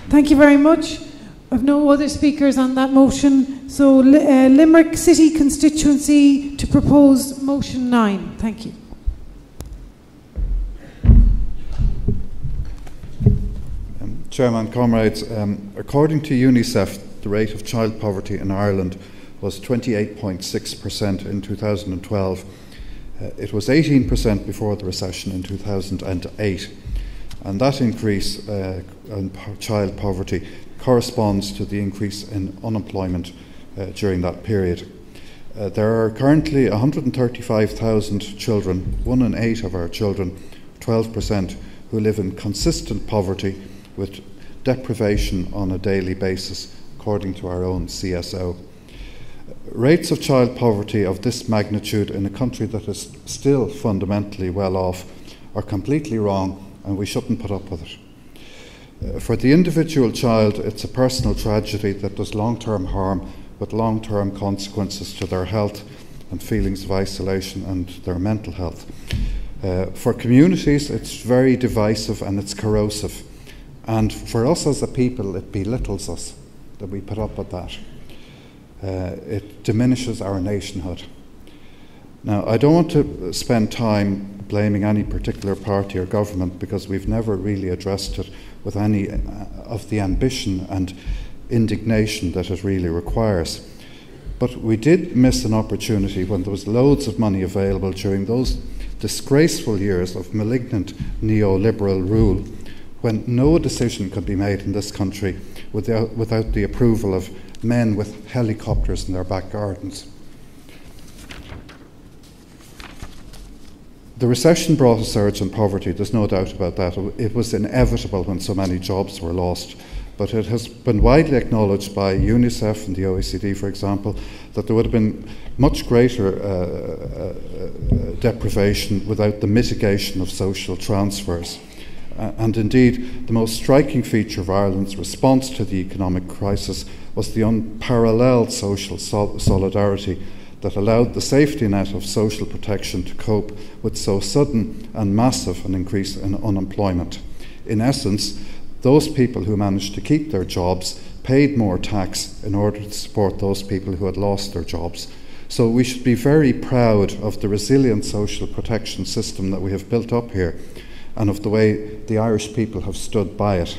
Thank you very much. I have no other speakers on that motion. So Limerick City Constituency to propose motion 9. Thank you. Chairman, comrades, according to UNICEF, the rate of child poverty in Ireland was 28.6% in 2012. It was 18% before the recession in 2008. And that increase in child poverty corresponds to the increase in unemployment during that period. There are currently 135,000 children, 1 in 8 of our children, 12%, who live in consistent poverty with deprivation on a daily basis, according to our own CSO. Rates of child poverty of this magnitude in a country that is still fundamentally well off are completely wrong, and we shouldn't put up with it. For the individual child, it's a personal tragedy that does long-term harm with long-term consequences to their health and feelings of isolation and their mental health. For communities, it's very divisive and it's corrosive. And for us as a people, it belittles us that we put up with that. It diminishes our nationhood. Now, I don't want to spend time blaming any particular party or government, because we've never really addressed it with any of the ambition and indignation that it really requires. But we did miss an opportunity when there was loads of money available during those disgraceful years of malignant neoliberal rule, when no decision could be made in this country without the approval of men with helicopters in their back gardens. The recession brought a surge in poverty, there's no doubt about that. It was inevitable when so many jobs were lost. But it has been widely acknowledged by UNICEF and the OECD, for example, that there would have been much greater deprivation without the mitigation of social transfers. And indeed, the most striking feature of Ireland's response to the economic crisis was the unparalleled social solidarity that allowed the safety net of social protection to cope with so sudden and massive an increase in unemployment. In essence, those people who managed to keep their jobs paid more tax in order to support those people who had lost their jobs. So we should be very proud of the resilient social protection system that we have built up here, and of the way the Irish people have stood by it.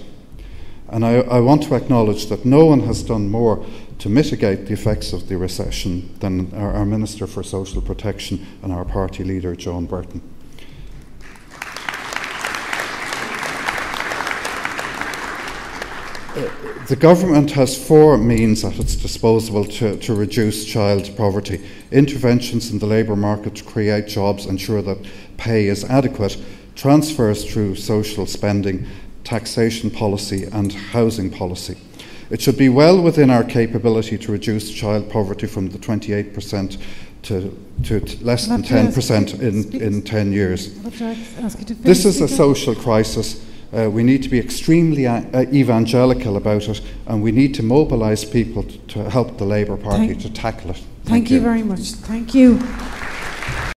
And I want to acknowledge that no one has done more to mitigate the effects of the recession than our Minister for Social Protection and our party leader, Joan Burton. The government has 4 means at its disposal to reduce child poverty: interventions in the labour market to create jobs, ensure that pay is adequate, transfers through social spending, taxation policy and housing policy. It should be well within our capability to reduce child poverty from the 28% to less than 10% in 10 years. This is a social crisis. We need to be extremely evangelical about it, and we need to mobilise people to help the Labour Party to tackle it. Thank you very much. Thank you.